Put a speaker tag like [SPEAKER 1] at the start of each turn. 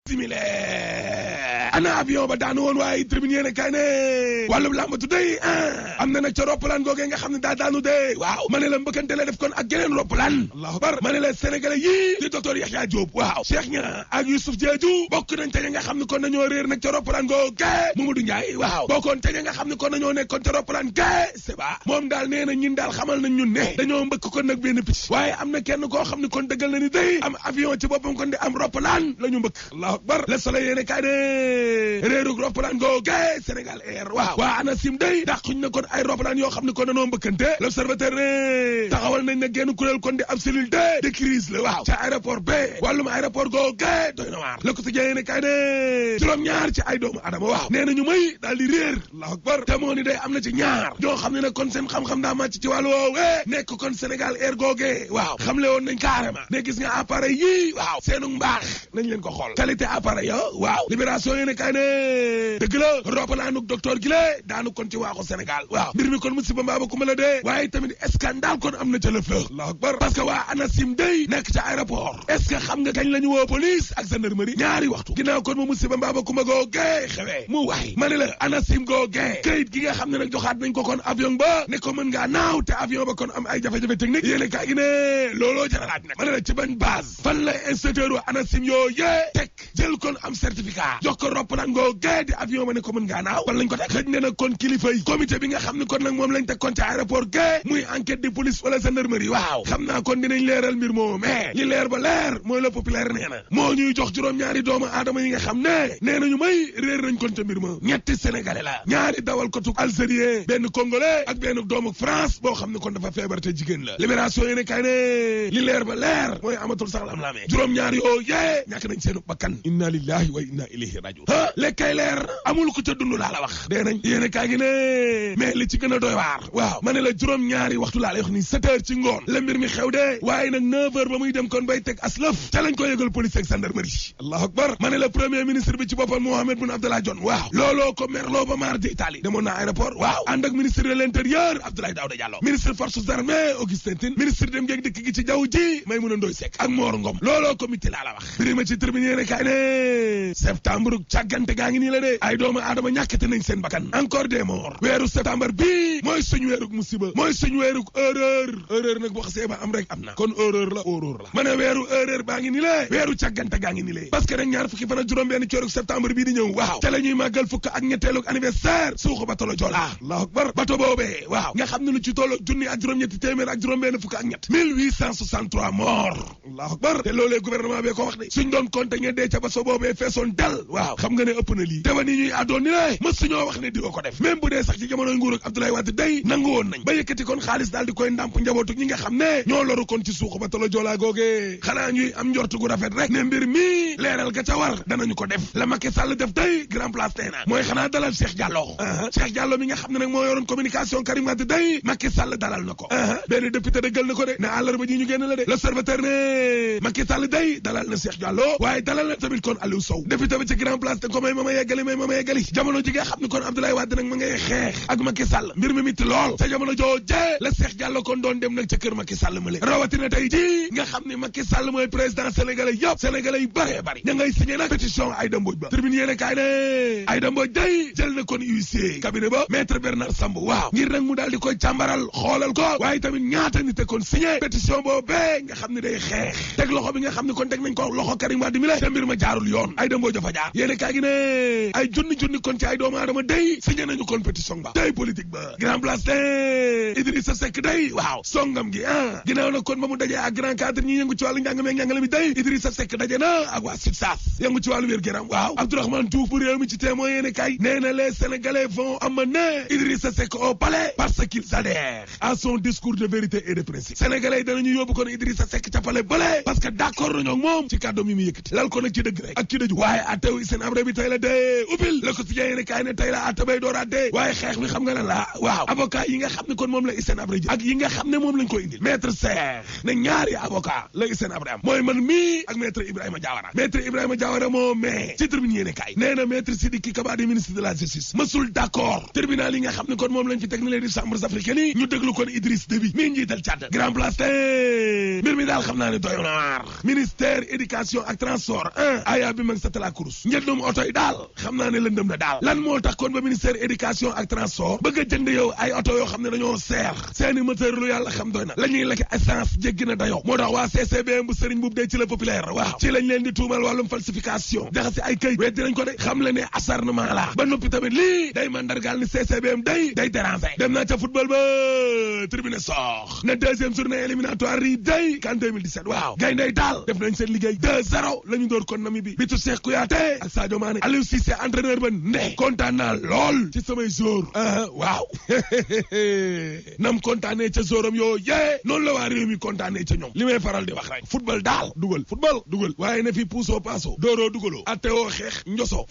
[SPEAKER 1] simile ana avion ba daanu woon waaye tribune yéene kay ne wàllum làmbatu day am na nag ca roppalaan googee nga xam ne daa daanu dee waaw ma ne la mbëkkante la def kon ak geneen roppalaan allahu akbar ma ne la sénégalais yii di docteur Yaxya Diop waaw Cheikh Niang ak Youssouf Diédhiou bokk nañ te nga xam ne kon nañoo réer nag ca roppalaan googee Mamadou Ndiaye waaw bokkoon te nga xam ne kon nañoo nekkoon ca roppalaan gee c'est ba moom daal nee na ñun daal xamal nañ ñun ne dañoo mbëkk kon nag benn picc waaye am na kenn koo xam ne kon dëggal na ni day am avion ci boppam kon di am roppalaan la ñu mbëkk allahu akbar Le Soleil yéene kay ne réerug roppalaan googee Sénégal Air waaw waa ANACIM day dàquñ na kon ay roppalaan yoo xam ne kon dañoo mbëkkante L'Observateur ne taxawal nañ na genn kuréel kon di ab cellule de crise la waaw ca aéroport b wàllum aéroport googee doy na waar Le Quotidien yéene kay ne juróom-ñaar ci ay doomu adama waaw nee nañu may daal di réer allahu akbar te moo ni day am na ci ñaar ñoo xam ne nag kon seen xam-xam daa màcc ci wàllu woowee nekk kon Sénégal Air googee waaw xam le woon nañ carrément ne gis nga appareil yii waaw seenu mbaax nañ leen ko xool qualité appareil yo waaw Libération yéene kay ne dëgg la roppalaanuk docteur gi la daanu kon ci waaxu Sénégal waaw mbir mi kon musiba mbaaba ku ma la dee waaye tamit scandale kon am na ca lëf la allahu akbar parce que waa ANACIM day nekk ca aéroport est-ce que xam nga kañ la ñu woo police ak gendarmerie ñaari waxtu ginnaaw kon mu musiba mbaaba ku ma googee xewee mu waay ma ne la ANACIM googee kayit gi nga xam ne nag joxaat nañ ko kon avion ba ne ko mën ngaa naaw te avion ba kon am ay jafe-jafe technique yéene kaa gi ne looloo jaralaat nag ma ne la ci ban base fan la inspecteur u ANACIM yoo yee teg jël kon am certificat jox ko roppalaan googee di avion ba ne ko mën ngaa naaw fan lañ ko teg xëj ne nag kon kilifa yi comité bi nga xam ne kon nag moom lañ teg kon ci aéroport gee muy enquête de police wala gendarmerie waaw xam naa kon dinañ leeral mbir moo mais li leer ba leer mooy le populaire nee na moo ñuy jox juróom-ñaari doomu aadama yi nga xam ne nee nañu may réer nañ kon ca mbir ma ñetti sénégalais la ñaari dawal ko tuk algérien benn congolais ak benn doomu France boo xam ne kon dafa feebar te jigéen la libération yéene kay ne li leer ba leer mooy amatul sax lam laamee juróom-ñaari yoo yee ñàkk nañ seenu bakkan inna lillahi wa inna ilayhi rajiun lekkay leer amul ku ca dund laa la wax dee nañ yéene kaa gi ne mais li ci gën a doy waar waaw ma ne la juróom-ñaari waxtu laa lay wax ni 7 heures ci ngoon la mbir mi xew de waaye nag 9 heures ba muy dem kon bay teg aslëf ca lañ ko yëgal police ak gendarmerie allahu akbar ma ne la premier ministre bi ci boppam Mohamed Boun Abdallah Dionne waaw looloo ko merloo ba maar di Italie demoon na aéroport waaw ànd ak ministre de l'intérieur Abdoulaye Daouda Diallo ministre forces armées Augustin Tine ministre dem ngeeg dikk gi ci jaww ji Maïmouna Ndoye Seck ak Mor Ngom looloo comité laa la wax biri ma ci tribune yéene kaay ne septembre càggante gaa ngi nii la de ay doomu aadama ñàkkate nañ seen bakkan encore des morts weeru septembre bii mooy suñu weeruk musiba mooy suñu weeruk erreur nag boo xasee ba am rek am na kon erreur la ma ne weeru erreur baa ngi ni le weeru càggante gaa ngi ni le parce que nag ñaar fukki fan ak juróom benn cooruk septembre bii di ñëw waaw ca la ñuy màggal fukk ak ñetteeluk anniversaire suuxu bato la Joola allahu akbar bato boobee waaw nga xam ne lu ci tollu junni ak juróom-ñetti téeméer ak juróom benn fukk ak ñett 1863 morts allahu akbar te loolee gouvernement bee ko wax de suñ doon compter ñe dee ca baso boobee feesoon dal waaw xam nga ne ëpp na lii te wani ñuy àddoon ni le mës suñoo wax ne di ko def même bu dee sax ci jamonoy nguur ak Abdoulaye Wade day nangu woon nañ ba yëkkati kon xaalis daal di koy ndàmp njabootu ñi nga xam ne ñoo loru kon ci suuxu bato la Joola googee xanaa ñuy am njortu gu rafet rek ne mbir mi leeral ga ca war danañu ko def la Macky Sall def day grand place tey na mooy xanaa dalal Cheikh Diallo Cheikh Diallo mi nga xam ne nag moo yoroon communication Karim Wade day Macky Sall dalal na ko benn député dëggal na ko de ne àllarba ji ñu génn la de L'Observateur ne Macky Sall day dalal na Cheikh Diallo waaye dalal na tamit kon Aliou Sow député ba ci grand place te ko may ma yeggali jamono ji nga xam ne kon Abdoulaye Wade nag ma ngay xeex ak Macky Sall mbir mi mitti lool sa jamono jooje la Cheikh Diallo kon doon dem nag ca kër Macky Sall ma le rawatina tey ji nga xam ne Macky Sall mooy président sénégalais yëpp sénégalais yi bëree bëri ña ngay signé nag pétition Aïda Mbodj ba tribune yéene kaay ne Aïda Mbodj day jël na kon huissier cabinet ba maître Bernard Sambou waaw ngir nag mu daal di koy càmbaral xoolal ko waaye tamit ñaata nit a kon signé pétition boobee nga xam ne day xeex teg loxo bi nga xam ne kon teg nañ ko loxo Karim Wade mi la te mbir ma jaarul yoon Aïda Mbodj dafa jaar yéene kaay gi ne ay junni kon ci ay doomu aadama day signé nañu kon pétition ba day politique ba grand place de Idrissa Seck day waaw songam gi ginnaaw nag kon ba mu dajee ak grand cadre ñi yëngu ci wàllu njàngame ak njàngale mi day Idrissa Seck daje na ak waa SUTSAS yëngu ci wàllu wér-gu-yaram waaw Abdourahmane Diouf bu réew mi ci témoin yéene kay nee na les Sénégalais vont amener Idrissa Seck au palais parce qu'ils adhèrent à son discours de vérité et de principe sénégalais danañu yóbbu kon Idrissa Seck ca palais bële parce que d'accord nañoo ak moom ci kàddoom yi mu yëkkati lal ko nag ci dëgg rek ak ci dëju waaye attew Hissène Habré bi tey la dee ubbil Le Quotidien yéene kay ne tey la atte bay dooraat dee waaye xeex bi xam nga lan la waaw avocat yi nga xam ne kon moom la Hissène Habré ji ak yi nga xam ne moom lañ ko indil maître Cheikh ne ñaari avocat la Hissène Habré am mooy man mii ak maître Ibrahima Diawara moo mais ci tribune yéene kay nee na maître Sidiki Kaba di ministre de la justice mësul d'accord tribunal yi nga xam ne kon moom lañ fi teg ne leen di chambres africaines yi ñu déglu kon Idriss Déby mii njiital Tchad grand place te mbir mi daal xam naa ne doy na waar ministère éducation ak transport aya bi mag sa tala kurus njëndum oto yi daal xam naa ne lëndëm na daal lan moo tax kon ba ministère éducation ak transport bëgg a jënd yow ay oto yoo xam ne dañoo seer seeni moteur lu yàlla xam doy na la ñuy lekk essence jéggi na dayoo moo tax waa CCBM bu Serigne Boub dee ci la populaire waaw ci lañ leen di tuumal wàllum falsification jaxasi ay këy weddi nañ ko de xam le ne acharnement la ba noppi tamit lii day mandargaal ni CCBM day déranger dem naa ca football ba tribune sox ne deuxième journée éliminatoire yi day kan 2017 waaw gayndey daal def nañ seen liggéey 2-0 la ñu door kon Namibie bitu Cheikh Kouyaté ak Sadio Mané Aliou Cissé entraîneur ba ne kontaan naa lool ci samay jour waaw nam kontaanee ca joram yoo yee noonu la waa réew mi kontaanee ca ñoom li may faral di wax rek football daal dugal waaye ne fi puusoo paasoo dooroo dugaloo attewoo xeex njosoo